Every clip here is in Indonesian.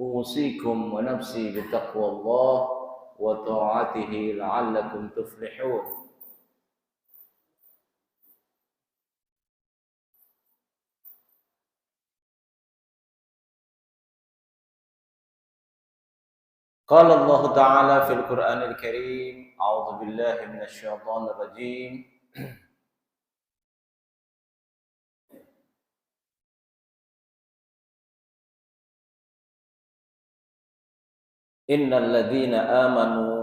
أوصيكم ونفسي بتقوى الله وطاعته لعلكم تفلحون. قال الله تعالى في القرآن الكريم: أعوذ بالله من الشيطان الرجيم. إن الذين آمنوا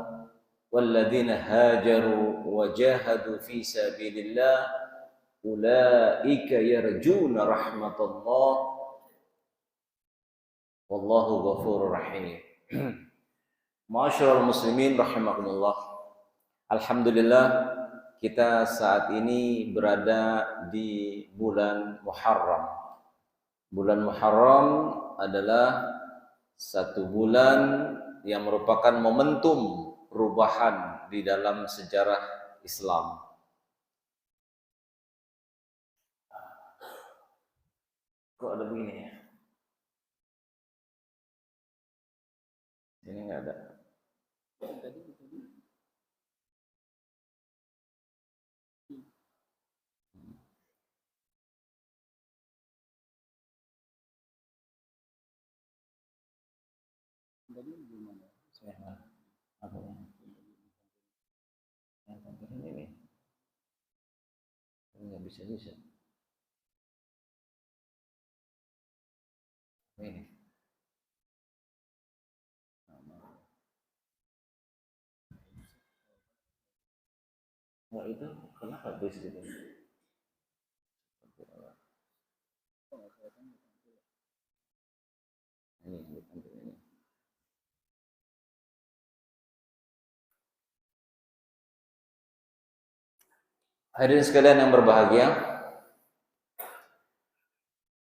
والذين هاجروا وجاهدوا في سبيل الله أولئك يرجون رحمة الله والله غفور رحيم. Ma'asyiral muslimin rahimakumullah. Alhamdulillah, kita saat ini berada di bulan Muharram. Bulan Muharram adalah satu bulan yang merupakan momentum perubahan di dalam sejarah Islam. Kok ada begini ya? Ini nggak ada. Apa ini? Nggak bisa. Ini. Oh, itu kenapa bus gitu? Ini. Hadirin sekalian yang berbahagia,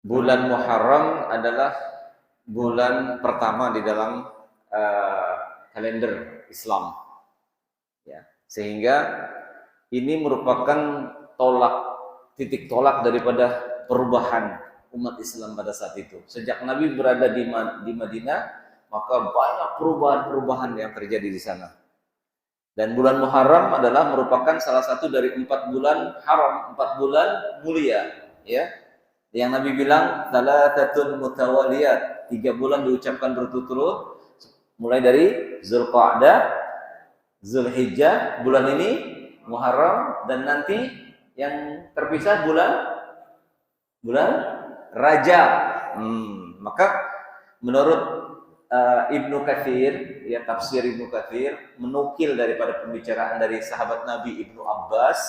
bulan Muharram adalah bulan pertama di dalam kalender Islam, ya, sehingga ini merupakan titik tolak daripada perubahan umat Islam pada saat itu. Sejak Nabi berada di Madinah, maka banyak perubahan yang terjadi di sana. Dan bulan Muharram adalah merupakan salah satu dari 4 bulan haram, 4 bulan mulia, ya. Yang Nabi bilang thalathatun mutawaliyat, 3 bulan diucapkan berturut-turut, mulai dari Zulqa'dah, Zulhijjah, bulan ini Muharram, dan nanti yang terpisah bulan Rajab. Maka menurut Ibnu Katsir, ya, tafsir Ibnu Katsir menukil daripada pembicaraan dari sahabat Nabi Ibnu Abbas,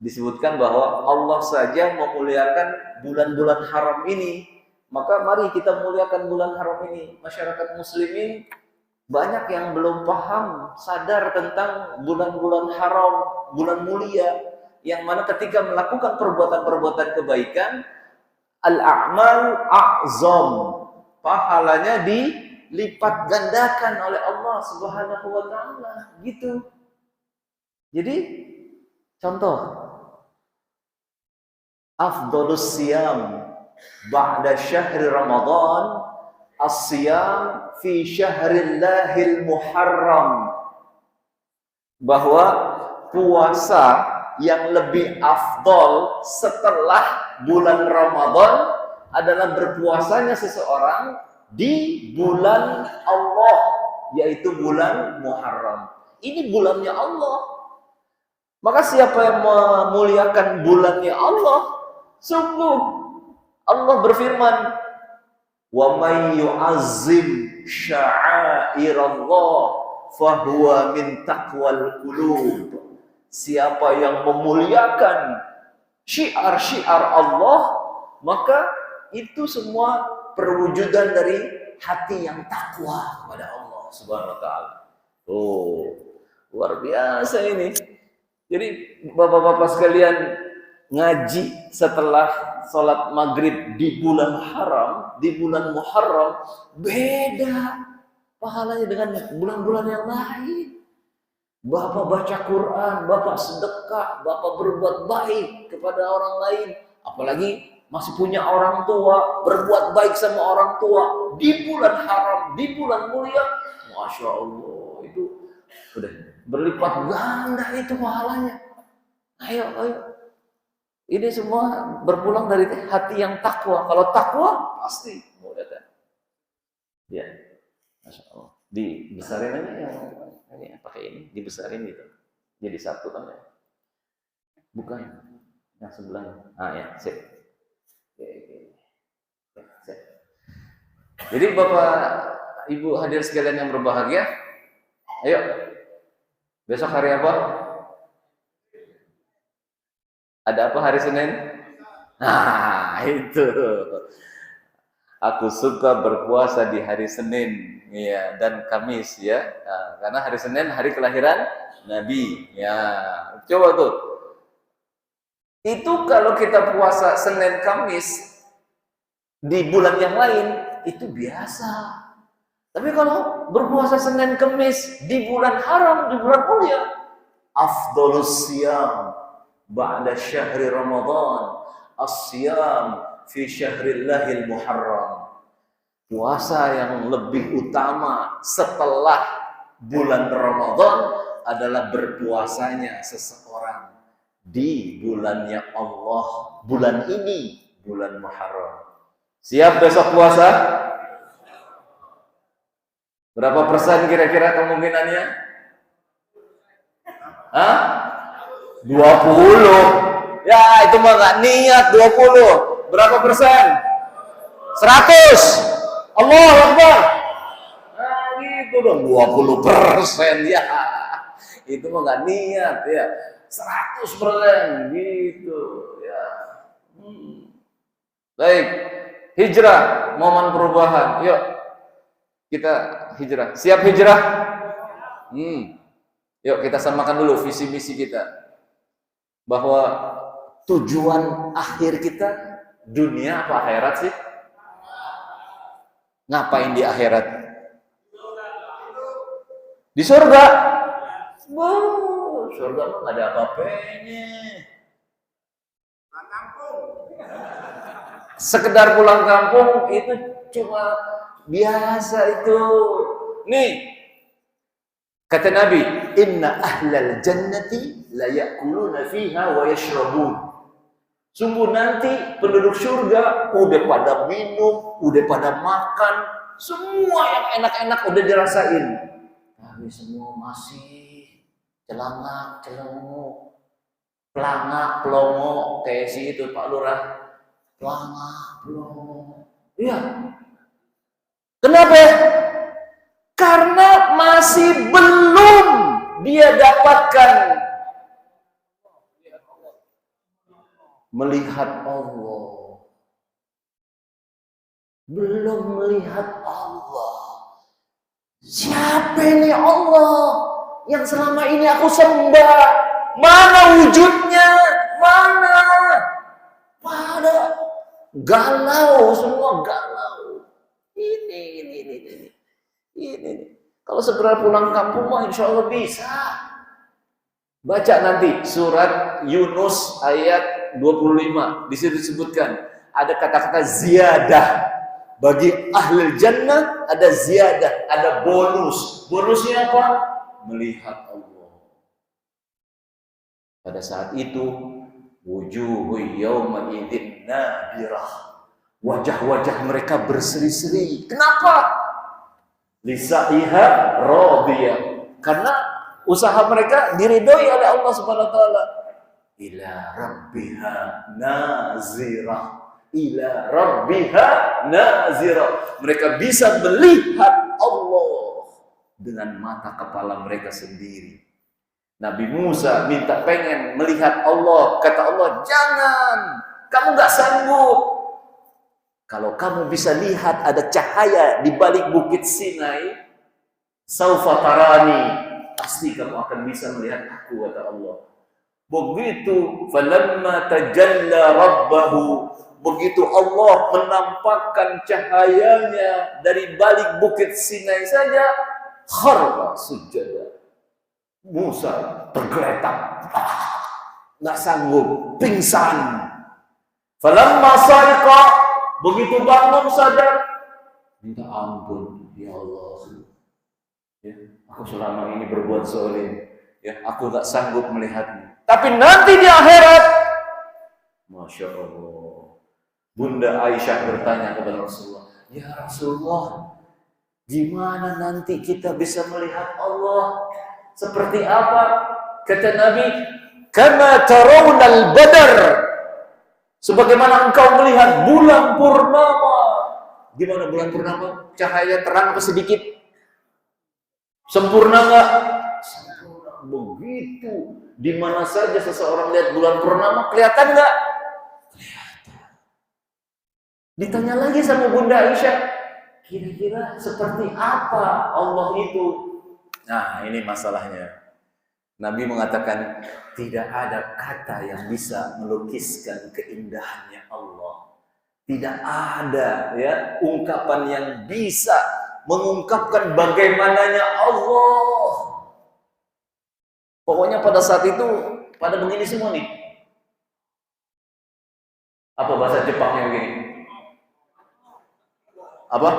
disebutkan bahwa Allah saja memuliakan bulan-bulan haram ini, maka mari kita muliakan bulan haram ini. Masyarakat muslimin banyak yang belum paham, sadar tentang bulan-bulan haram, bulan mulia, yang mana ketika melakukan perbuatan-perbuatan kebaikan, al-a'mal a'zam, pahalanya dilipat gandakan oleh Allah Subhanahu wa taala, gitu. Jadi contoh, afdhalus siyam ba'da syahri Ramadan as-siyam fi syahrillahil muharram, bahwa puasa yang lebih afdol setelah bulan Ramadan adalah berpuasanya seseorang di bulan Allah, yaitu bulan Muharram. Ini bulannya Allah. Maka siapa yang memuliakan bulannya Allah, sungguh Allah berfirman, "Wa may yu'azzim sya'airallah fahuwa min taqwal qulub." Siapa yang memuliakan syiar-syiar Allah, maka itu semua perwujudan dari hati yang takwa kepada Allah Subhanahu wa taala. Oh, luar biasa ini. Jadi bapak-bapak sekalian, ngaji setelah sholat maghrib di bulan haram, di bulan Muharram, beda pahalanya dengan bulan-bulan yang lain. Bapak baca Quran, bapak sedekah, bapak berbuat baik kepada orang lain, apalagi masih punya orang tua, berbuat baik sama orang tua di bulan haram, di bulan mulia, Masya Allah, itu udah berlipat ganda itu pahalanya. Ayo. Ini semua berpulang dari hati yang takwa. Kalau takwa pasti mau datang. Ya, Masya Allah. Dibesarin aja yang ini pakai ini, dibesarin gitu. Jadi satu kan ya. Bukan yang sebelahnya. Ya, sip. Oke. Sip. Jadi Bapak Ibu hadir sekalian yang berbahagia, ayo. Besok hari apa? Ada apa hari Senin? Nah, itu. Aku suka berpuasa di hari Senin, ya, dan Kamis, ya. Nah, karena hari Senin hari kelahiran Nabi, ya. Coba tuh. Itu kalau kita puasa Senin Kamis di bulan yang lain itu biasa. Tapi kalau berpuasa Senin Kamis di bulan haram, di bulan mulia, afdhalus siyam ba'da syahri Ramadan, as-siyam fi syahrillahil muharram. Puasa yang lebih utama setelah bulan Ramadan adalah berpuasanya seseorang di bulannya Allah, bulan ini, bulan Muharram. Siap besok puasa? Berapa persen kira-kira kemungkinannya? 20. Ya, itu mah nggak niat 20. Berapa persen? 100. Allahu Akbar. Nah, gitu dong, 20% ya. Itu mah nggak niat ya. 100% gitu ya. Baik. Hijrah, momen perubahan. Yuk. Kita hijrah. Siap hijrah? Yuk kita samakan dulu visi misi kita. Bahwa tujuan akhir kita dunia apa akhirat sih? Ngapain di akhirat? Di surga. Wow, surga mah nggak ada apa-apanya. Sekedar pulang kampung itu cuma biasa itu. Nih, kata Nabi, inna ahlal jannati la ya'kuluna fiha wa yashrabun. Sungguh nanti penduduk surga udah pada minum, udah pada makan, semua yang enak-enak udah dirasain. Tapi semua masih celangak, celongo, pelangak, pelongo, kayak si itu Pak Lurah. Pelangak, pelongo. Iya. Kenapa? Karena masih belum dia dapatkan melihat Allah. Belum melihat Allah. Siapa ini Allah yang selama ini aku sembah? Mana wujudnya? Mana? Pada galau, semua galau. Ini. Kalau segera pulang kampung mah insya Allah bisa. Baca nanti surat Yunus ayat 25. Di situ disebutkan ada kata-kata ziyadah. Bagi ahli jannah ada ziyadah, ada bonus. Bonusnya apa? Melihat Allah. Pada saat itu wujuhu yawma idzin nadirah. Wajah-wajah mereka berseri-seri. Kenapa? Lisaiha radiyah. Karena usaha mereka diridhoi oleh Allah Subhanahu wa taala. Ila rabbiha nazirah. Ila rabbiha nazirah. Mereka bisa melihat Allah dengan mata kepala mereka sendiri. Nabi Musa minta pengen melihat Allah. Kata Allah, jangan. Kamu gak sanggup. Kalau kamu bisa lihat ada cahaya di balik bukit Sinai, saufa tarani, pasti kamu akan bisa melihat aku, kata Allah. Begitu, falamma tajalla rabbahu, begitu Allah menampakkan cahayanya dari balik bukit Sinai saja, kharra sujada. Musa tergeletak, nggak sanggup, pingsan. Falamma saiqa, begitu bangun sadar, minta ampun, ya Allah. Ya, aku selama ini berbuat zalim. Ya, aku gak sanggup melihatmu. Tapi nanti di akhirat, Masya Allah, Bunda Aisyah bertanya kepada Rasulullah, ya Rasulullah, gimana nanti kita bisa melihat Allah? Seperti apa? Kata Nabi, kama tarawunal badar, sebagaimana engkau melihat bulan purnama. Gimana bulan purnama? Cahaya terang apa sedikit? Sempurna enggak? Sempurna. Begitu. Di mana saja seseorang lihat bulan purnama, kelihatan enggak? Kelihatan. Ditanya lagi sama Bunda Aisyah, kira-kira seperti apa Allah itu? Nah, ini masalahnya. Nabi mengatakan tidak ada kata yang bisa melukiskan keindahannya Allah. Tidak ada ya ungkapan yang bisa mengungkapkan bagaimananya Allah. Pokoknya pada saat itu pada begini semua nih. Apa bahasa Jepangnya begini? Apa?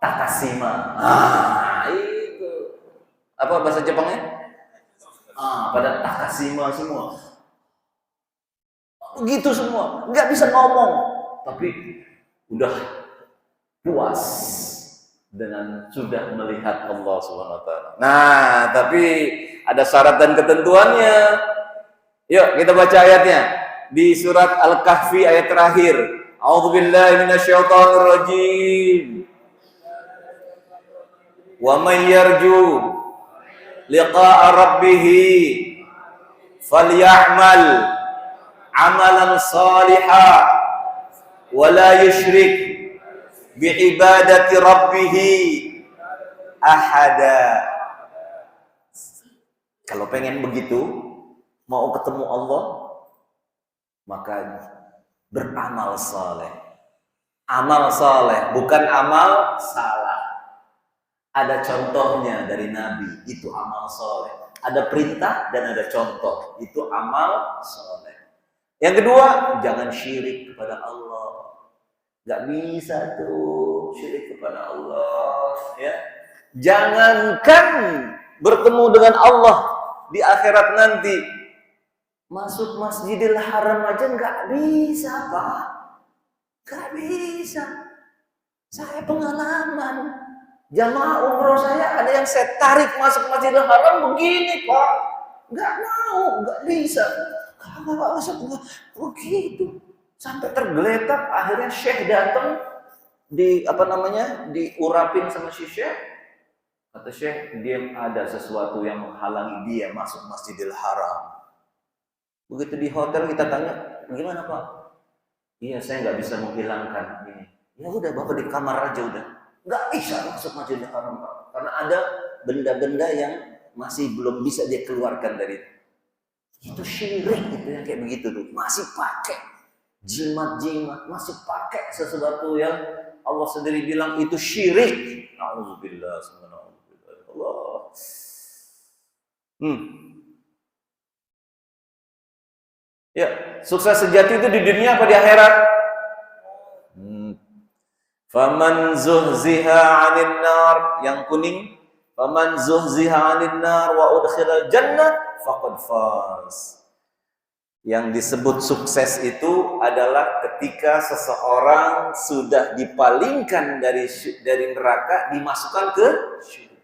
Takashima. Itu. Apa bahasa Jepangnya? Pada Takashima semua. Begitu semua, nggak bisa ngomong, tapi udah puas dengan sudah melihat Allah Subhanahu wa taala. Nah, tapi ada syarat dan ketentuannya. Yuk, kita baca ayatnya di surat Al-Kahfi ayat terakhir. A'udzubillahi minasyaitonir rajim. Wa may yarju liqa'a rabbih falyamal amalan salihah wa la yusyrik bi'ibadati rabbih ahada. Kalau pengen begitu, mau ketemu Allah, maka beramal saleh. Amal saleh, bukan amal salah. Ada contohnya dari Nabi, itu amal saleh. Ada perintah dan ada contoh, itu amal saleh. Yang kedua, jangan syirik kepada Allah. Gak bisa tuh syirik kepada Allah. Ya, jangankan bertemu dengan Allah di akhirat nanti, masuk Masjidil Haram aja nggak bisa, Pak. Nggak bisa. Saya pengalaman. Jamaah umroh saya ada yang saya tarik masuk Masjidil Haram begini, Pak. Nggak mau, nggak bisa. Kalau nggak masuk, begitu. Sampai tergeletak, akhirnya Syekh datang diurapin sama si Syekh. Kata Syekh, dia ada sesuatu yang menghalangi dia masuk Masjidil Haram. Begitu di hotel kita tanya, gimana Pak? Iya, saya nggak bisa menghilangkan ini. Ya udah, Bapak di kamar aja udah. Nggak bisa masuk Masjidil Haram, Pak. Karena ada benda-benda yang masih belum bisa dia keluarkan dari itu. Syirik itu yang kayak begitu tuh. Masih pakai jimat-jimat, masih pakai sesuatu yang Allah sendiri bilang itu syirik. Nauzubillah, Allah. Ya, sukses sejati itu di dunia apa di akhirat? Faman zuhziha 'anil nar, yang kuning, faman zuhziha 'anil nar wa udkhilal jannah faqad faz. Yang disebut sukses itu adalah ketika seseorang sudah dipalingkan dari neraka, dimasukkan ke syurga.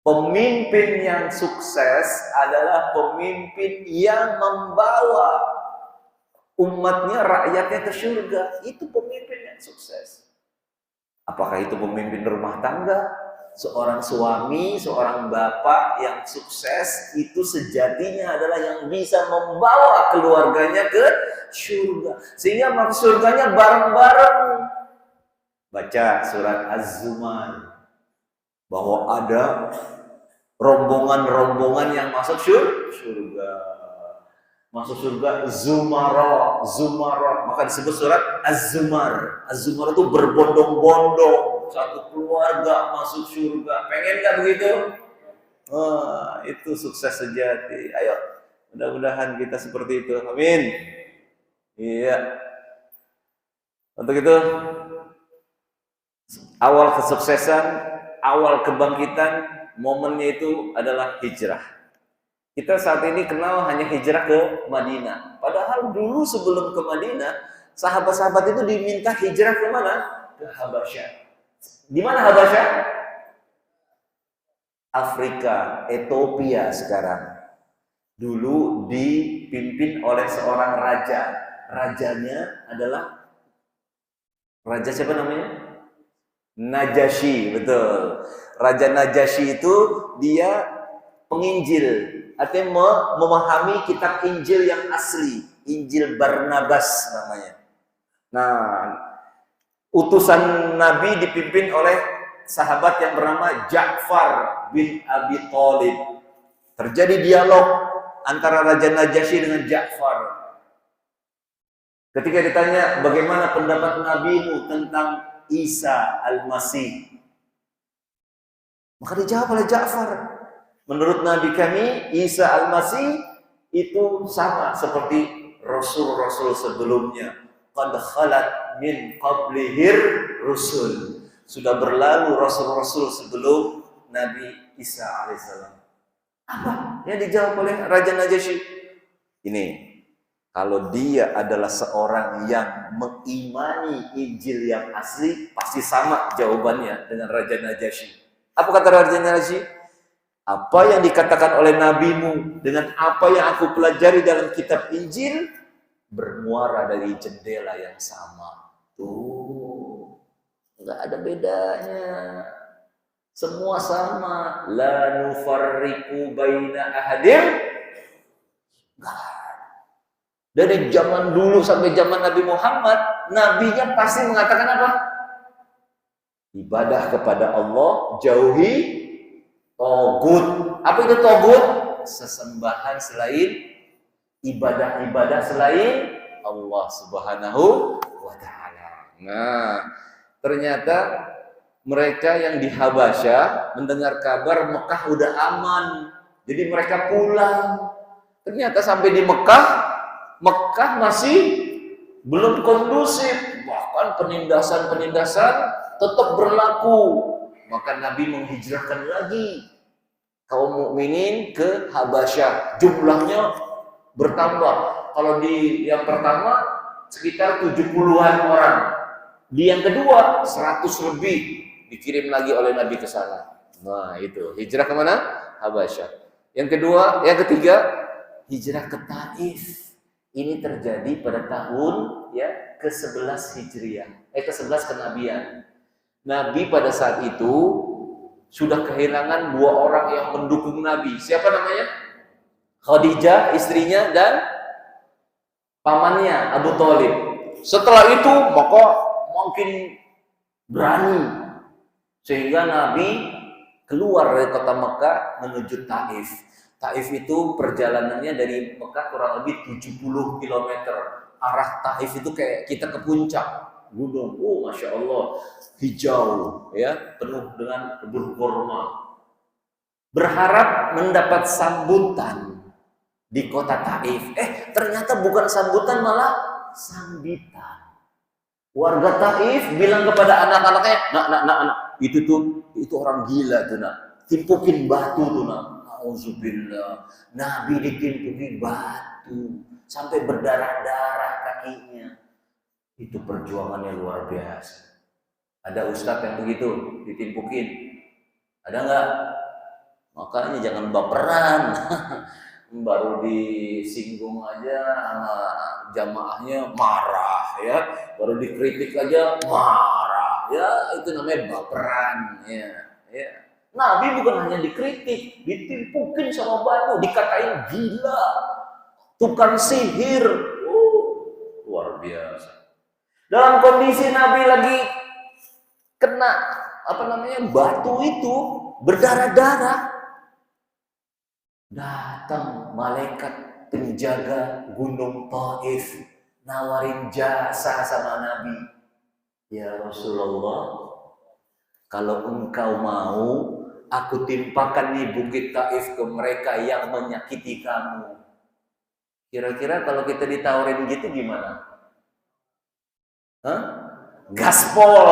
Pemimpin yang sukses adalah pemimpin yang membawa umatnya, rakyatnya ke syurga. Itu pemimpin yang sukses. Apakah itu pemimpin rumah tangga? Seorang suami, seorang bapak yang sukses itu sejatinya adalah yang bisa membawa keluarganya ke surga. Sehingga masuk surganya bareng-bareng. Baca surat Az-Zumar. Bahwa ada rombongan-rombongan yang masuk surga. Masuk surga Zumara. Maka disebut surat Az-Zumar. Az-Zumar itu berbondong-bondong. Satu keluarga masuk surga. Pengen nggak begitu? Itu sukses sejati. Ayo, mudah-mudahan kita seperti itu. Amin. Iya. Untuk itu awal kesuksesan, awal kebangkitan, momennya itu adalah hijrah. Kita saat ini kenal hanya hijrah ke Madinah. Padahal dulu sebelum ke Madinah, sahabat-sahabat itu diminta hijrah ke mana? Ke Habasyah. Di mana Habasyah? Afrika, Ethiopia sekarang. Dulu dipimpin oleh seorang raja. Rajanya adalah raja siapa namanya? Najasyi, betul. Raja Najasyi itu dia penginjil, artinya memahami kitab Injil yang asli, Injil Barnabas namanya. Nah, utusan Nabi dipimpin oleh sahabat yang bernama Ja'far bin Abi Thalib. Terjadi dialog antara Raja Najasyi dengan Ja'far. Ketika ditanya bagaimana pendapat nabimu tentang Isa Al-Masih, maka dijawab oleh Ja'far, menurut Nabi kami Isa Al-Masih itu sama seperti Rasul-Rasul sebelumnya. Qad khalat min qablihir rusul. Sudah berlalu Rasul-Rasul sebelum Nabi Isa alaihissalam. Apa yang dijawab oleh Raja Najasyi? Ini, kalau dia adalah seorang yang mengimani Injil yang asli, pasti sama jawabannya dengan Raja Najasyi. Apa kata Raja Najasyi? Apa yang dikatakan oleh nabimu dengan apa yang aku pelajari dalam kitab Injil bermuara dari jendela yang sama. Tuh, nggak ada bedanya. Semua sama. La nufarriqu baina ahadim. Dari zaman dulu sampai zaman Nabi Muhammad, nabinya pasti mengatakan apa? Ibadah kepada Allah, jauhi togut. Apa itu togut? Sesembahan selain, ibadah-ibadah selain Allah Subhanahu wa ta'ala. Nah, ternyata mereka yang di Habasyah mendengar kabar Mekah udah aman. Jadi mereka pulang. Ternyata sampai di Mekah masih belum kondusif. Bahkan penindasan-penindasan tetap berlaku. Maka Nabi menghijrahkan lagi kaum mukminin ke Habasyah. Jumlahnya bertambah. Kalau di yang pertama sekitar 70-an orang. Di yang kedua 100 lebih dikirim lagi oleh Nabi ke sana. Nah, itu hijrah kemana? Habasyah. Yang ketiga hijrah ke Taif. Ini terjadi pada tahun ke-11 Hijriah. Ke-11 kenabian. Nabi pada saat itu sudah kehilangan 2 orang yang mendukung Nabi. Siapa namanya? Khadijah, istrinya, dan pamannya Abu Thalib. Setelah itu maka makin berani sehingga Nabi keluar dari kota Mekah menuju Taif. Taif itu perjalanannya dari Mekah kurang lebih 70 km. Arah Taif itu kayak kita ke puncak gunung. Masya Allah, hijau, penuh dengan kebun kurma. Berharap mendapat sambutan di kota Taif. Ternyata bukan sambutan, malah sambitan. Warga Taif bilang kepada anak-anaknya, nak, itu orang gila tuh, nak. Timpukin batu tuh, nak. Auzubillah. Nabi ditimpukin batu sampai berdarah-darah kakinya. Itu perjuangannya luar biasa. Ada ustadz yang begitu ditimpukin? Ada nggak? Makanya jangan baperan. Baru disinggung aja sama jamaahnya marah, baru dikritik aja marah, itu namanya baperan, Nabi bukan hanya dikritik, ditimpukin sama batu, dikatain gila, tukang sihir, luar biasa. Dalam kondisi Nabi lagi kena batu itu berdarah-darah, datang malaikat penjaga gunung Taif nawarin jasa sama Nabi. Ya Rasulullah, kalau engkau mau, aku timpakan nih bukit Taif ke mereka yang menyakiti kamu. Kira-kira kalau kita ditawarin gitu gimana? Hah? Gaspol.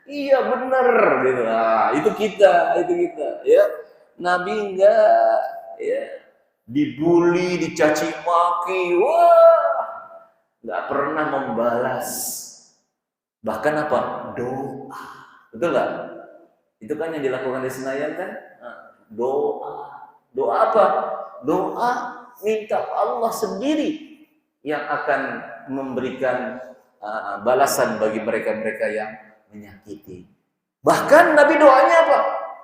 Iya bener gitu. Nah, itu kita, ya. Nabi enggak, ya. Dibully, dicaci maki, wah, enggak pernah membalas. Bahkan apa? Doa. Betul nggak? Itu kan yang dilakukan di Senayan kan? Doa. Doa apa? Doa minta Allah sendiri yang akan memberikan balasan bagi mereka-mereka yang menyakiti. Bahkan Nabi doanya apa?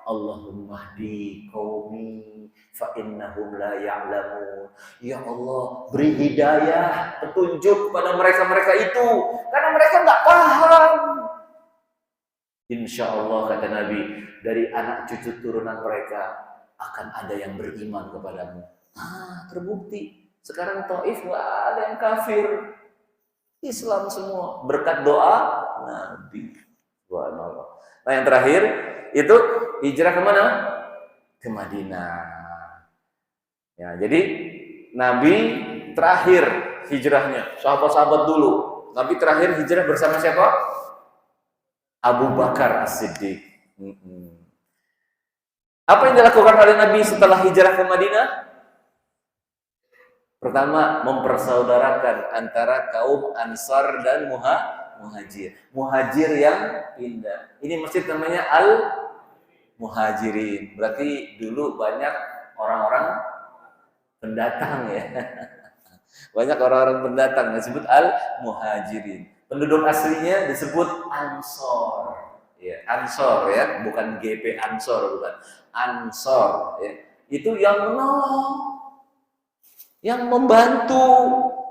Allahumma hdi qaumi fa innahum la ya'lamun. Ya Allah, beri hidayah, petunjuk kepada mereka-mereka itu karena mereka nggak paham. Insya Allah kata Nabi, dari anak cucu turunan mereka akan ada yang beriman kepadamu. Terbukti. Sekarang Taif nggak ada yang kafir. Islam semua berkat doa Nabi. Subhanallah. Nah yang terakhir itu hijrah kemana? Ke Madinah. Ya, jadi Nabi terakhir hijrahnya, sahabat-sahabat dulu. Nabi terakhir hijrah bersama siapa? Abu Bakar As-Siddiq. Apa yang dilakukan oleh Nabi setelah hijrah ke Madinah? Pertama, mempersaudarakan antara kaum Ansar dan Muhajir. Muhajir yang pindah. Ini masjid namanya Al-Muhajirin. Berarti dulu banyak orang-orang pendatang ya. Banyak orang-orang pendatang disebut Al-Muhajirin. Penduduk aslinya disebut Ansor. Ya, Ansor ya, bukan GP Ansor, bukan. Ansor ya. Itu yang menolong, yang membantu,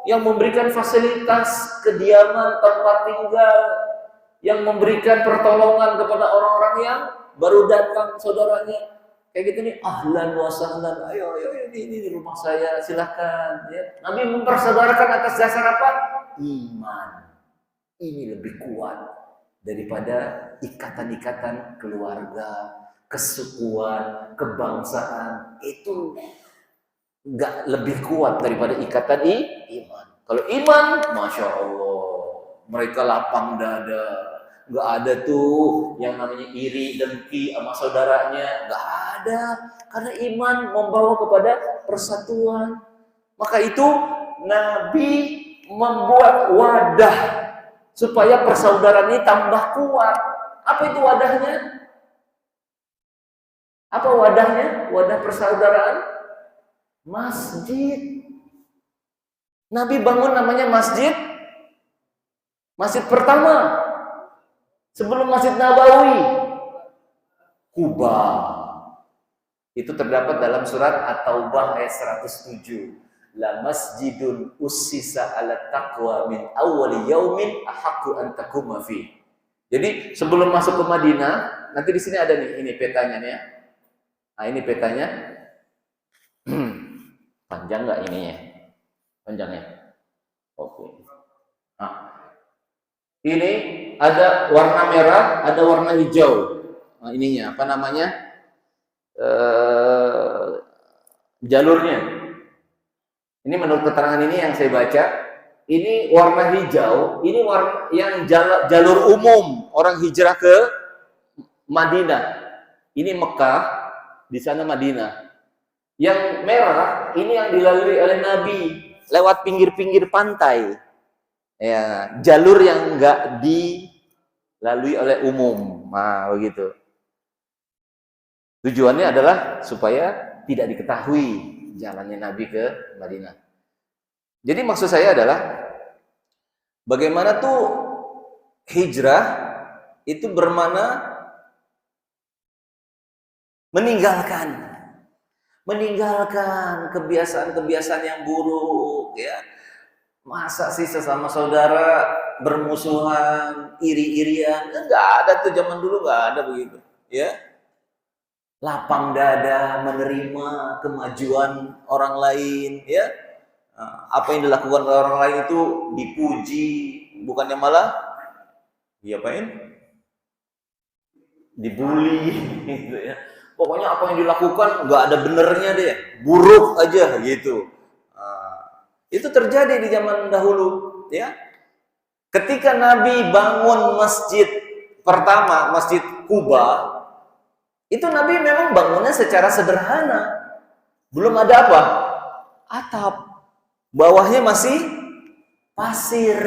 yang memberikan fasilitas kediaman, tempat tinggal, yang memberikan pertolongan kepada orang-orang yang baru datang saudaranya. Kayak gitu nih, ahlan wa sahlan, ayo ini rumah saya, silakan. Ya. Nabi mempersaudarakan atas dasar apa? Iman. Ini lebih kuat daripada ikatan-ikatan keluarga, kesukuan, kebangsaan. Itu nggak lebih kuat daripada ikatan iman. Kalau iman, masya Allah, mereka lapang dada, nggak ada tuh yang namanya iri dengki sama saudaranya, nggak ada, karena iman membawa kepada persatuan. Maka itu Nabi membuat wadah supaya persaudaraan ini tambah kuat. Apa itu wadahnya? Apa wadahnya? Wadah persaudaraan? Masjid. Nabi bangun namanya masjid pertama sebelum Masjid Nabawi, Kuba. Itu terdapat dalam surat At-Taubah ayat 107. La masjidun ussisa ala taqwa min awwali yaumin ahaqqu an taquma fi. Jadi sebelum masuk ke Madinah, nanti di sini ada nih, ini petanya nih ya. Nah, ini petanya. Panjang nggak ininya? Panjangnya. Oke. Nah, ini ada warna merah, ada warna hijau. Nah, ininya apa namanya? Jalurnya. Ini menurut keterangan ini yang saya baca, ini warna hijau, ini warna yang jalur umum orang hijrah ke Madinah. Ini Mekah, di sana Madinah. Yang merah ini yang dilalui oleh Nabi lewat pinggir-pinggir pantai. Ya, jalur yang enggak dilalui oleh umum. Nah, begitu. Tujuannya adalah supaya tidak diketahui jalannya Nabi ke Madinah. Jadi maksud saya adalah bagaimana tuh hijrah itu bermakna meninggalkan kebiasaan-kebiasaan yang buruk ya. Masa sih sesama saudara bermusuhan, iri-irian? Enggak ada tuh, zaman dulu enggak ada begitu, ya. Lapang dada menerima kemajuan orang lain, ya. Apa yang dilakukan oleh orang lain itu dipuji, bukannya malah diapain? Dibully gitu ya. Pokoknya apa yang dilakukan nggak ada benernya deh, buruk aja gitu. Itu terjadi di zaman dahulu, ya. Ketika Nabi bangun masjid pertama, Masjid Kuba, itu Nabi memang bangunnya secara sederhana. Belum ada apa? Atap. Bawahnya masih pasir.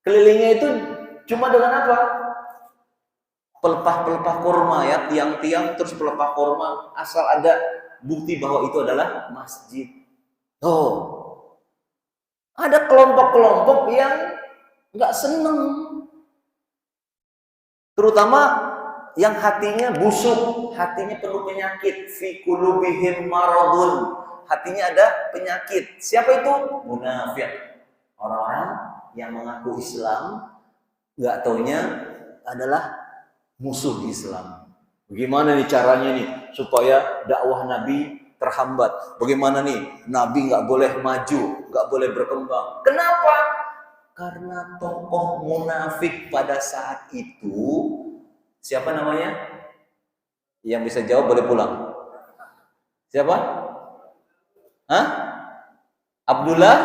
Kelilingnya itu cuma dengan apa? Pelepah-pelepah kurma, ya, tiang-tiang terus pelepah kurma, asal ada bukti bahwa itu adalah masjid. Oh, ada kelompok-kelompok yang nggak seneng, terutama yang hatinya busuk, hatinya penuh penyakit. Fi qulubihim maradun, hatinya ada penyakit. Siapa itu? Munafik. Orang-orang yang mengaku Islam, nggak taunya adalah musuh Islam. Bagaimana nih caranya nih supaya dakwah Nabi terhambat? Bagaimana nih Nabi nggak boleh maju, nggak boleh berkembang? Kenapa? Karena tokoh munafik pada saat itu, siapa namanya? Yang bisa jawab boleh pulang. Siapa? Hah? Abdullah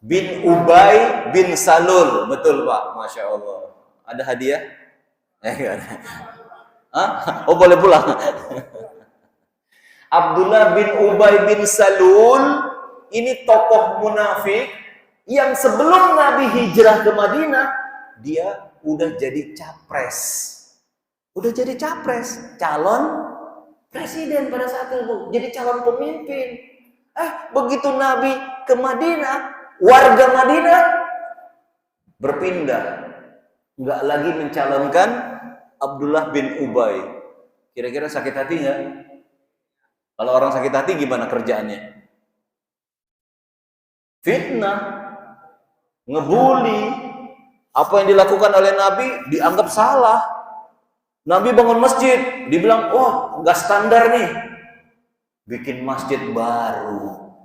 bin Ubay bin Salul. Betul Pak, Masya Allah. Ada hadiah? Hah? Oh boleh pulang. Abdullah bin Ubay bin Salul ini tokoh munafik yang sebelum Nabi hijrah ke Madinah, dia udah jadi capres. Udah jadi capres, calon presiden pada saat itu, jadi calon pemimpin. Begitu Nabi ke Madinah, warga Madinah berpindah, nggak lagi mencalonkan Abdullah bin Ubay. Kira-kira sakit hati nggak? Kalau orang sakit hati gimana kerjaannya? Fitnah, ngebully. Apa yang dilakukan oleh Nabi dianggap salah. Nabi bangun masjid, dibilang, oh nggak standar nih. Bikin masjid baru,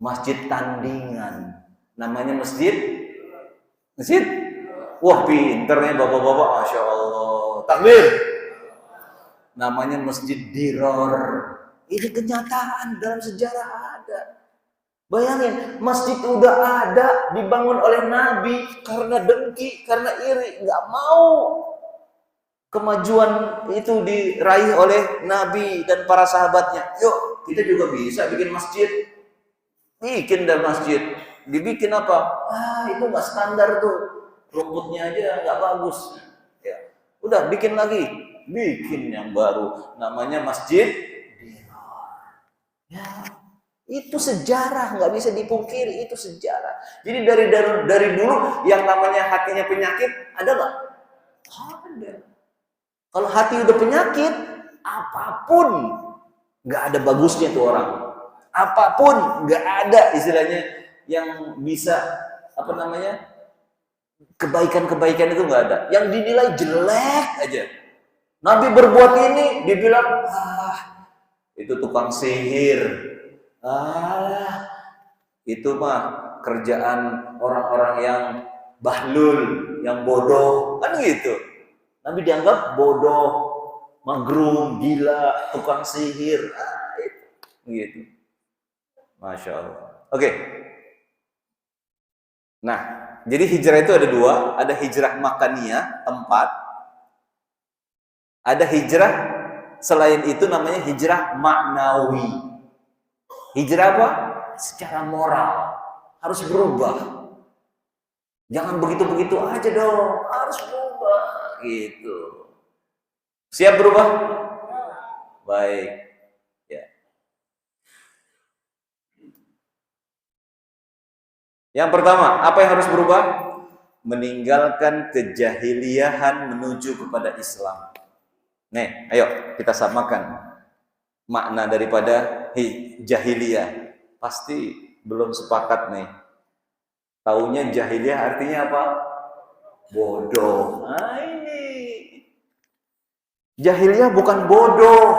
masjid tandingan, namanya masjid. Wah pinternya bapak-bapak, Masya Allah. Takbir. Namanya Masjid Diror. Ini kenyataan dalam sejarah ada. Bayangin, masjid udah ada, dibangun oleh Nabi karena dengki, karena iri, nggak mau kemajuan itu diraih oleh Nabi dan para sahabatnya. Yuk, kita juga bisa bikin masjid. Bikin dan masjid. Dibikin apa? Itu nggak standar tuh. Rumputnya aja nggak bagus. Ya. Udah, bikin lagi. Bikin yang baru. Namanya Masjid Diror. Ya. Itu sejarah, nggak bisa dipungkiri, itu sejarah. Jadi dari dulu yang namanya hatinya penyakit, ada nggak? Ada. Kalau hati udah penyakit, apapun nggak ada bagusnya tuh orang. Apapun nggak ada istilahnya yang bisa kebaikan-kebaikan itu nggak ada. Yang dinilai jelek aja. Nabi berbuat ini dibilang itu tukang sihir. Itu mah kerjaan orang-orang yang bahlul, yang bodoh, kan gitu. Nabi dianggap bodoh, magrum, gila, tukang sihir, gitu. Masya Allah. Oke. Nah, jadi hijrah itu ada dua, ada hijrah makaniyah, tempat, ada hijrah selain itu namanya hijrah maknawi. Hijrah apa? Secara moral. Harus berubah. Jangan begitu-begitu aja dong. Harus berubah. Gitu. Siap berubah? Baik. Ya. Yang pertama, apa yang harus berubah? Meninggalkan kejahiliahan menuju kepada Islam. Nih, ayo kita samakan makna daripada jahiliyah. Pasti belum sepakat nih. Taunya jahiliyah artinya apa? Bodoh. Nah ini. Jahiliyah bukan bodoh.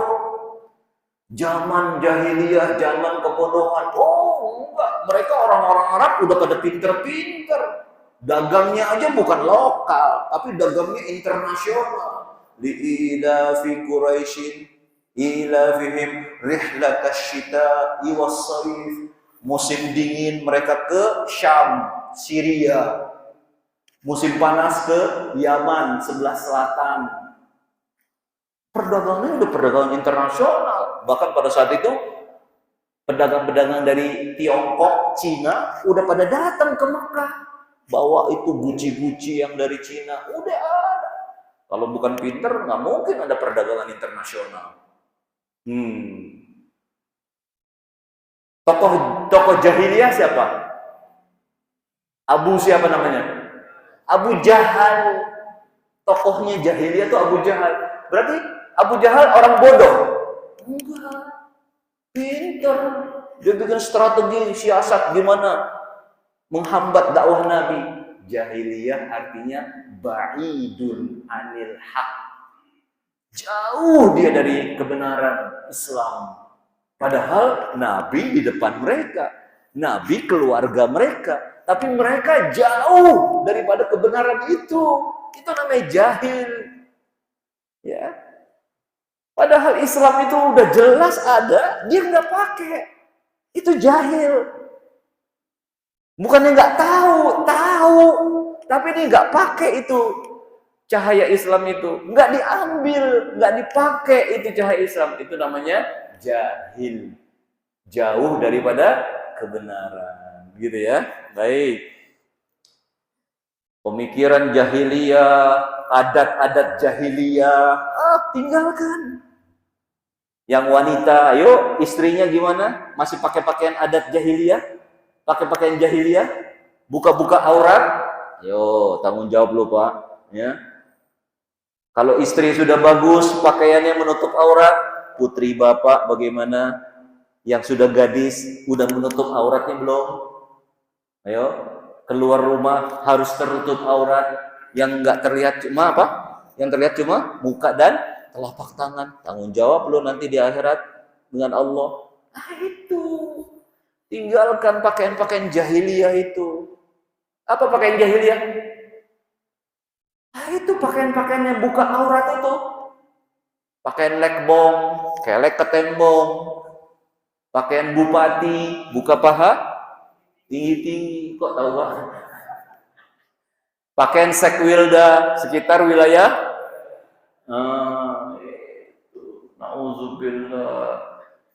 Zaman jahiliyah, zaman kebodohan. Oh enggak, mereka orang-orang Arab udah pada pinter-pinter. Dagangnya aja bukan lokal, tapi dagangnya internasional. Li'ilafi Quraisyin ilafihim rihlatash shita'i was-sayf Musim dingin mereka ke Syam, Syria. Musim panas ke Yaman, sebelah selatan. Perdagangannya udah perdagangan internasional. Bahkan pada saat itu pedagang-pedagang dari Tiongkok, Cina udah pada datang ke Mekah. Bawa itu guci-guci yang dari Cina, udah ada. Kalau bukan pinter, nggak mungkin ada perdagangan internasional. Tokoh jahiliyah siapa? Abu siapa namanya? Abu Jahal. Tokohnya jahiliyah itu Abu Jahal. Berarti Abu Jahal orang bodoh? Enggak. Pinter. Dia bikin strategi, siasat gimana menghambat dakwah Nabi. Jahiliyah artinya ba'idun anil haq. Jauh dia dari kebenaran Islam. Padahal Nabi di depan mereka, Nabi keluarga mereka, tapi mereka jauh daripada kebenaran itu. Itu namanya jahil. Ya. Padahal Islam itu udah jelas ada, dia nggak pakai. Itu jahil. Bukannya nggak tahu, tapi dia nggak pakai itu cahaya Islam itu, nggak diambil, nggak dipakai itu cahaya Islam. Itu namanya jahil, jauh daripada kebenaran, gitu ya. Baik, pemikiran jahiliyah, adat-adat jahiliyah, tinggalkan. Yang wanita, ayo istrinya gimana? Masih pakai pakaian adat jahiliyah? Pakai pakaian jahiliyah? Buka-buka aurat? Ayo, tanggung jawab lu, Pak. Ya. Kalau istri sudah bagus, pakaiannya menutup aurat, putri bapak bagaimana? Yang sudah gadis, udah menutup auratnya belum? Ayo, keluar rumah harus tertutup aurat. Yang nggak terlihat cuma apa? Yang terlihat cuma muka dan telapak tangan. Tanggung jawab lo nanti di akhirat dengan Allah. Itu. Tinggalkan pakaian-pakaian jahiliyah itu. Apa pakaian jahiliyah? Itu pakaian-pakaian yang buka aurat itu. Pakaian lekbong, kelek ketembong. Pakaian bupati, buka paha, tinggi-tinggi. Kok tahu Pak? Pakaian sekwilda, sekitar wilayah. Nauzubillah.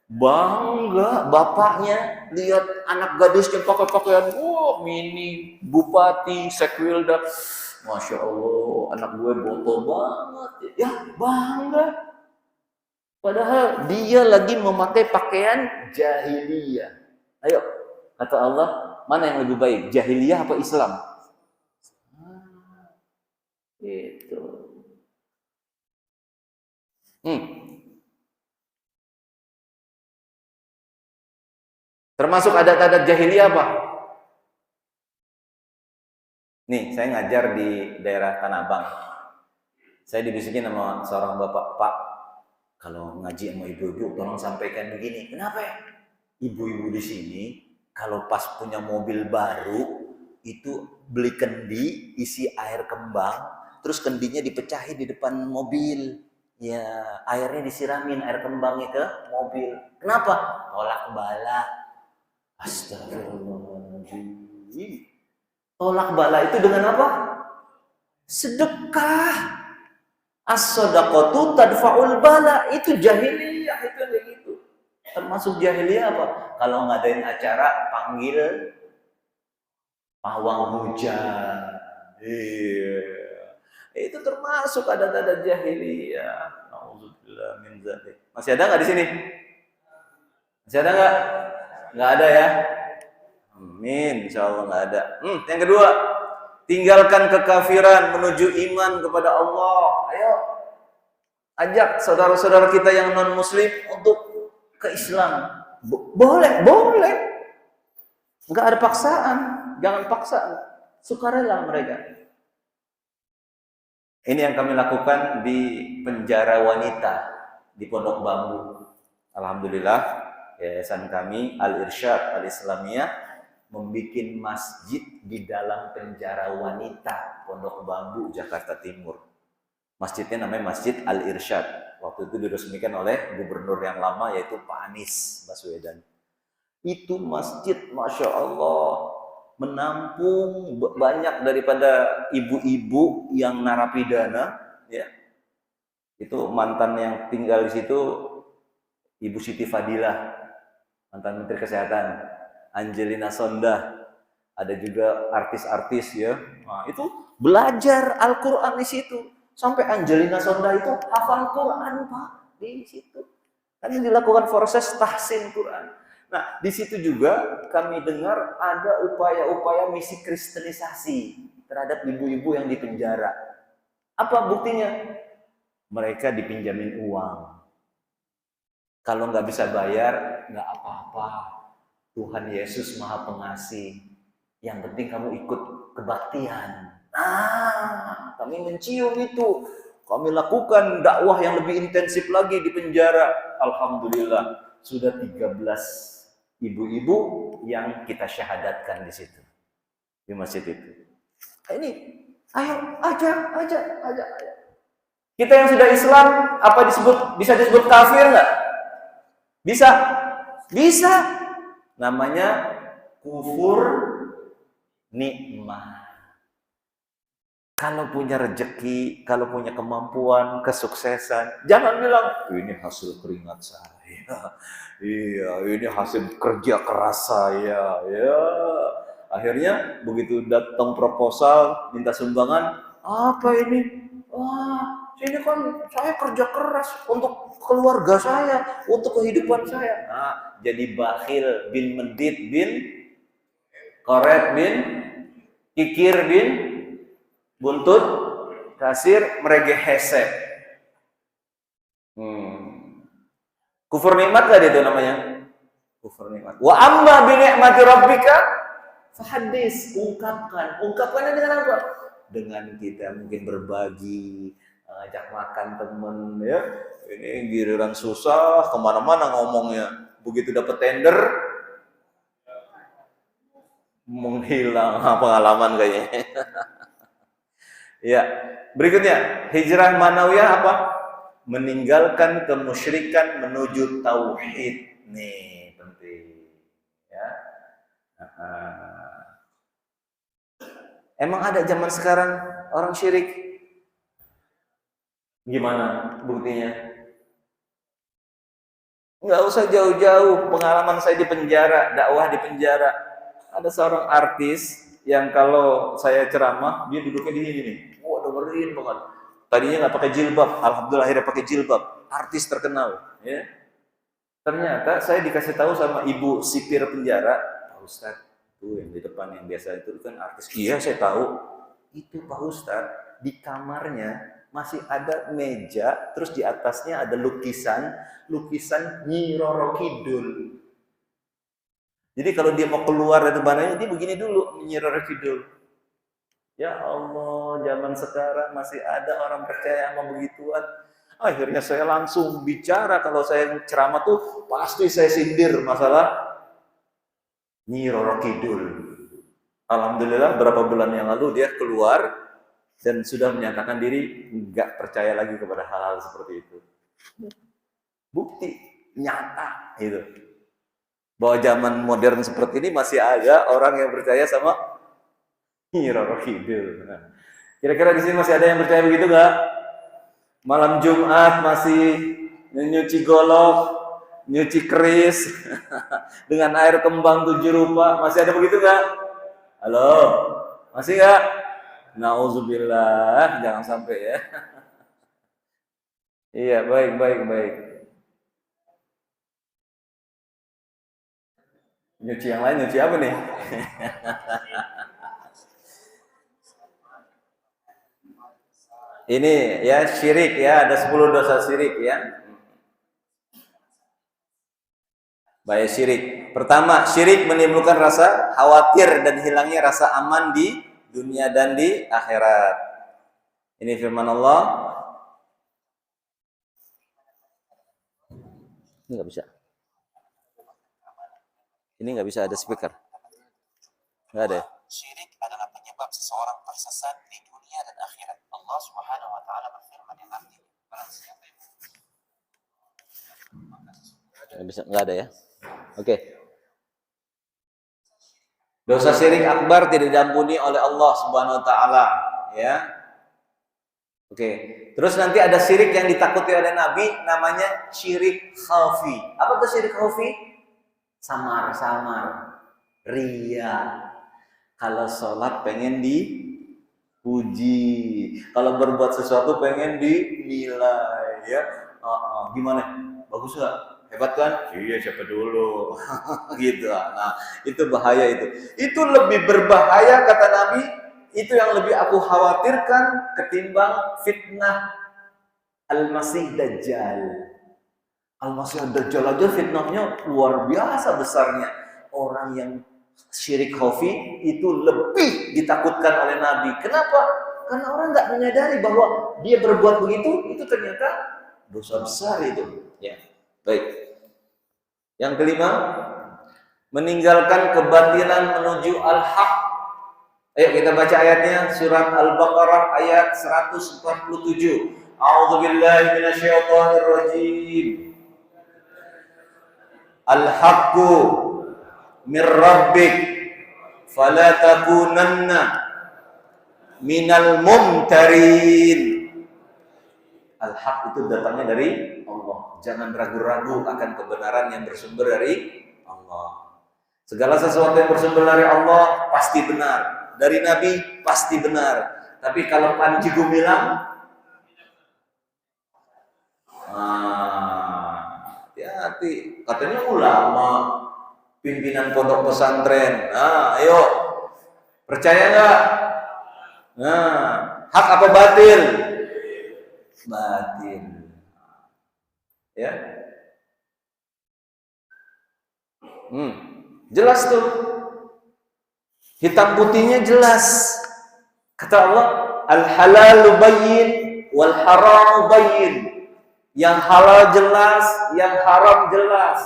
Bangga bapaknya lihat anak gadisnya pakai pakaian mini bupati sekwilda. Masya Allah, anak gue botol banget. Ya bangga. Padahal dia lagi memakai pakaian jahiliyah. Ayo, kata Allah, mana yang lebih baik? Jahiliyah apa Islam? Itu. Termasuk adat-adat jahiliyah apa? Nih, saya ngajar di daerah Tanah Abang. Saya dibisikin sama seorang bapak, Pak, kalau ngaji sama ibu-ibu tolong sampaikan begini. Kenapa ya? Ibu-ibu di sini kalau pas punya mobil baru itu beli kendi isi air kembang, terus kendinya dipecahin di depan mobil. Ya, airnya disiramin air kembangnya ke mobil. Kenapa? Tolak bala. Astagfirullahaladzim. Tolak bala itu dengan apa? Sedekah. As-sadaqatu tadfa'ul bala. Itu jahiliyah, itu kayak gitu. Termasuk jahiliyah apa? Kalau ngadain acara panggil pawang hujan. Itu termasuk adat-adat jahiliyah. Nauzubillah min dzalik. Masih ada nggak di sini? Masih ada nggak? Nggak ada ya? Amin, insyaallah nggak ada. Yang kedua, tinggalkan kekafiran menuju iman kepada Allah. Ayo, ajak saudara-saudara kita yang non-muslim untuk ke Islam. Boleh. Nggak ada paksaan, jangan paksa. Sukarela mereka. Ini yang kami lakukan di penjara wanita di Pondok Bambu. Alhamdulillah, yayasan kami Al-Irsyad Al-Islamiyah membuat masjid di dalam penjara wanita Pondok Bambu, Jakarta Timur. Masjidnya namanya Masjid Al-Irsyad. Waktu itu diresmikan oleh gubernur yang lama yaitu Pak Anies Baswedan. Itu masjid, Masya Allah, menampung banyak daripada ibu-ibu yang narapidana, ya. Itu mantan yang tinggal di situ, Ibu Siti Fadilah, mantan Menteri Kesehatan, Angelina Sondah, ada juga artis-artis ya. Nah, itu belajar Al-Quran di situ. Sampai Angelina Sondah itu hafal Quran, Pak, di situ. Kan dilakukan proses tahsin Quran. Nah, di situ juga kami dengar ada upaya-upaya misi kristenisasi terhadap ibu-ibu yang dipenjara. Apa buktinya? Mereka dipinjamin uang. Kalau nggak bisa bayar, nggak apa-apa. Tuhan Yesus Maha Pengasih. Yang penting kamu ikut kebaktian. Kami mencium itu. Kami lakukan dakwah yang lebih intensif lagi di penjara. Alhamdulillah, sudah 13 ibu-ibu yang kita syahadatkan di situ. Di masjid itu. Ini, ayo, ajak. Kita yang sudah Islam, apa bisa disebut kafir nggak? Bisa. Namanya kufur nikmah. Kalau punya rezeki, kalau punya kemampuan, kesuksesan, jangan bilang ini hasil keringat saya. Iya, ini hasil kerja keras saya. Ya. Akhirnya begitu datang proposal minta sumbangan, apa ini? Wah, ini kan saya kerja keras untuk keluarga saya, untuk kehidupan saya. Nah, jadi bakhil bin medit bin koret bin kikir bin buntut kasir merege hese. Kufur nikmat gak itu namanya? Kufur nikmat. Wa amma bi ni'mati rabbika fahadis, ungkapkannya dengan apa? Dengan kita mungkin berbagi, ajak makan temen ya. Ini giliran susah kemana-mana ngomongnya. Begitu dapat tender menghilang pengalaman kayaknya. Ya, berikutnya hijrah manawiyah apa? Meninggalkan kemusyrikan menuju tauhid. Nih penting. Ya. Emang ada zaman sekarang orang syirik? Gimana buktinya? Nggak usah jauh-jauh. Pengalaman saya di penjara, dakwah di penjara. Ada seorang artis yang kalau saya ceramah, dia duduknya di sini nih. Wah, dengerin banget. Tadinya nggak pakai jilbab, alhamdulillah akhirnya pakai jilbab. Artis terkenal, ya. Ternyata saya dikasih tahu sama ibu sipir penjara, Pak Ustadz, tuh yang di depan yang biasa itu kan artis. Iya, saya tahu. Itu Pak Ustadz, di kamarnya masih ada meja, terus di atasnya ada lukisan Nyi Roro Kidul. Jadi kalau dia mau keluar dari bananya, dia begini dulu, Nyi Roro Kidul. Ya Allah, zaman sekarang masih ada orang percaya sama begituan. Akhirnya saya langsung bicara, kalau saya ceramah tuh pasti saya sindir masalah Nyi Roro Kidul. Alhamdulillah berapa bulan yang lalu dia keluar dan sudah menyatakan diri nggak percaya lagi kepada hal-hal seperti itu. Bukti nyata itu bahwa zaman modern seperti ini masih ada orang yang percaya sama Nyi Roro Kidul. Nah, kira-kira di sini masih ada yang percaya begitu nggak? Malam Jumat masih nyuci golok, nyuci keris dengan air kembang 7 rupa, masih ada begitu nggak? Halo, masih nggak? Nauzubillah, jangan sampai ya. Iya, baik. Nyuci yang lain, nyuci apa nih? Ini ya syirik ya, ada 10 dosa syirik ya. Baik syirik. Pertama, syirik menimbulkan rasa khawatir dan hilangnya rasa aman di dunia dan di akhirat. Ini firman Allah. Ini nggak bisa. Ini nggak bisa ada speaker. Nggak ada. Syirik adalah penyebab seseorang tersesat di dunia dan akhirat. Allah Subhanahu wa taala berfirman yang artinya nggak bisa, nggak ada ya. Oke. Dosa syirik akbar tidak diampuni oleh Allah Subhanahu wa taala, ya. Oke. Terus nanti ada syirik yang ditakuti oleh Nabi namanya syirik khafi. Apa tuh syirik khafi? Samar-samar, ria. Kalau sholat pengen dipuji, kalau berbuat sesuatu pengen dinilai, ya. Gimana? Bagus nggak? Hebat kan? Iya, siapa dulu? Gitu. Nah, itu bahaya itu. Itu lebih berbahaya kata Nabi. Itu yang lebih aku khawatirkan ketimbang fitnah Al-Masih Dajjal. Al-Masih Dajjal aja fitnahnya luar biasa besarnya. Orang yang syirik khafi itu lebih ditakutkan oleh Nabi. Kenapa? Karena orang nggak menyadari bahwa dia berbuat begitu, itu ternyata dosa besar itu. Ya, baik. Yang kelima, meninggalkan kebatilan menuju al-haq. Ayo kita baca ayatnya, surat Al-Baqarah ayat 147. A'udzubillahi minasyaitonir rajim. Al-haqqu mir rabbik fala takunanna minal mumtarin. Al-haq itu datangnya dari Allah. Jangan ragu-ragu akan kebenaran yang bersumber dari Allah. Segala sesuatu yang bersumber dari Allah pasti benar. Dari Nabi pasti benar. Tapi kalau Panji Gumilang, hati-hati. Katanya ulama, pimpinan pondok pesantren. Ayo, percaya nggak? Hak apa batil? Batil. Ya, jelas tuh, hitam putihnya jelas. Kata Allah, al-halalu bayyin wal haramu bayyin. Yang halal jelas, yang haram jelas.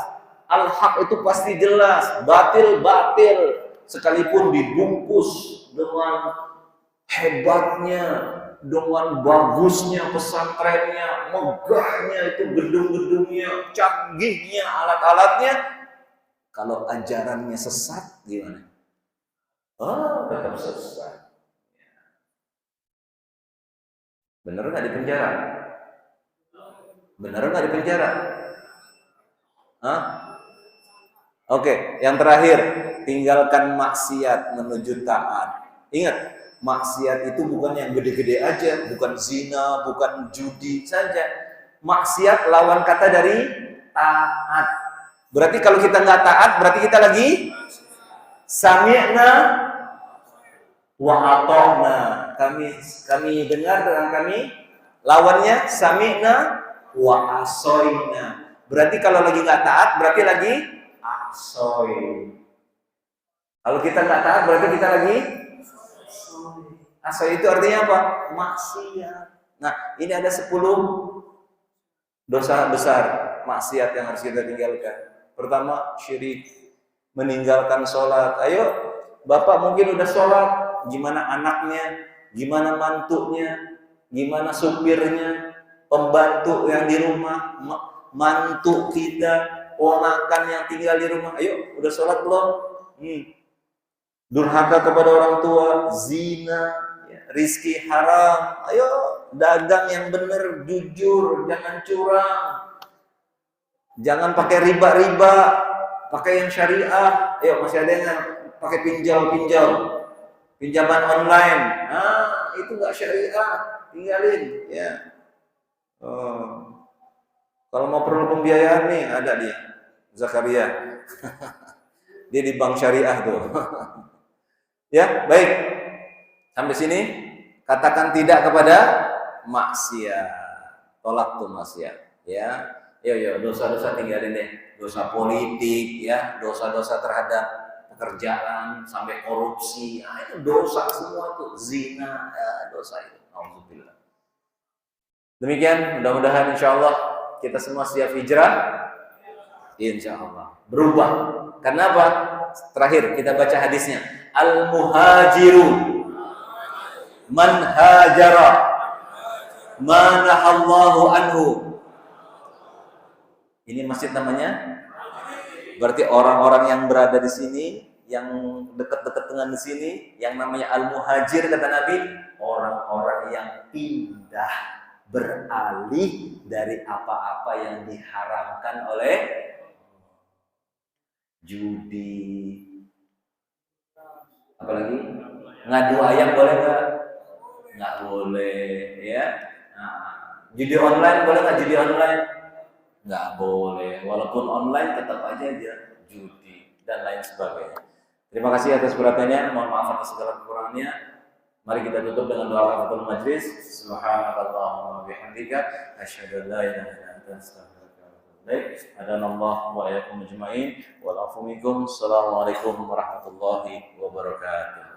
Al-haq itu pasti jelas, batil batil. Sekalipun dibungkus dengan hebatnya, dengan bagusnya pesantrennya, megahnya itu gedung-gedungnya, canggihnya alat-alatnya, kalau ajarannya sesat gimana? Tetap sesat. Bener nggak di penjara? Bener nggak di penjara? Oke, yang terakhir, tinggalkan maksiat menuju taat. Ingat, maksiat itu bukan yang gede-gede aja, bukan zina, bukan judi saja. Maksiat lawan kata dari taat. Berarti kalau kita nggak taat, berarti kita lagi sami'na wa ata'na. Kami dengar dan kami lawannya sami'na wa asoyna. Berarti kalau lagi nggak taat, berarti lagi asoy. Kalau kita nggak taat, berarti kita lagi asoy. Itu artinya apa? Maksiat. Nah, ini ada 10 dosa besar maksiat yang harus kita tinggalkan. Pertama, syirik, meninggalkan sholat. Ayo, bapak mungkin udah sholat, gimana anaknya, gimana mantunya, gimana supirnya, pembantu yang di rumah, mantu kita, ponakan yang tinggal di rumah. Ayo, udah sholat belum? Durhaka kepada orang tua, zina, rizki haram. Ayo, dagang yang benar, jujur, jangan curang. Jangan pakai riba-riba, pakai yang syariah. Ayo, masih ada yang pakai pinjam-pinjam, pinjaman online. Itu nggak syariah, tinggalin. Ya. Kalau mau perlu pembiayaan nih, ada dia, Zakaria. Dia di bank syariah tuh. Ya, baik. Sampai sini, katakan tidak kepada maksiat. Tolak tuh maksiat. Ya. Yo, dosa-dosa tinggalin deh. Dosa politik, ya, dosa-dosa terhadap pekerjaan, sampai korupsi. Itu dosa semua tuh. Zina, dosa itu. Alhamdulillah. Demikian, mudah-mudahan insya Allah kita semua siap hijrah. Insya Allah. Berubah. Karena apa? Terakhir, kita baca hadisnya. Al-muhajiru man hajara manahallahu anhu. Ini masjid namanya? Berarti orang-orang yang berada di sini, yang dekat-dekat dengan di sini, yang namanya al-muhajir kata Nabi, orang-orang yang pindah, beralih dari apa-apa yang diharamkan oleh judi, apalagi ngadu ayam boleh nggak? Nggak boleh, ya. Nah, judi online boleh nggak? Judi online nggak boleh, walaupun online tetap aja judi dan lain sebagainya. Terima kasih atas perhatiannya, mohon maaf atas segala kekurangannya. Mari kita tutup dengan doa kafaratul majlis. Subhanallahumma wa bihamdika asyhadu an la ilaha illa anta astaghfiruka wa atubu ilaik. Hadanallahu wa iyyakum ajma'in. Wa afu minkum. Assalamualaikum warahmatullahi wabarakatuh.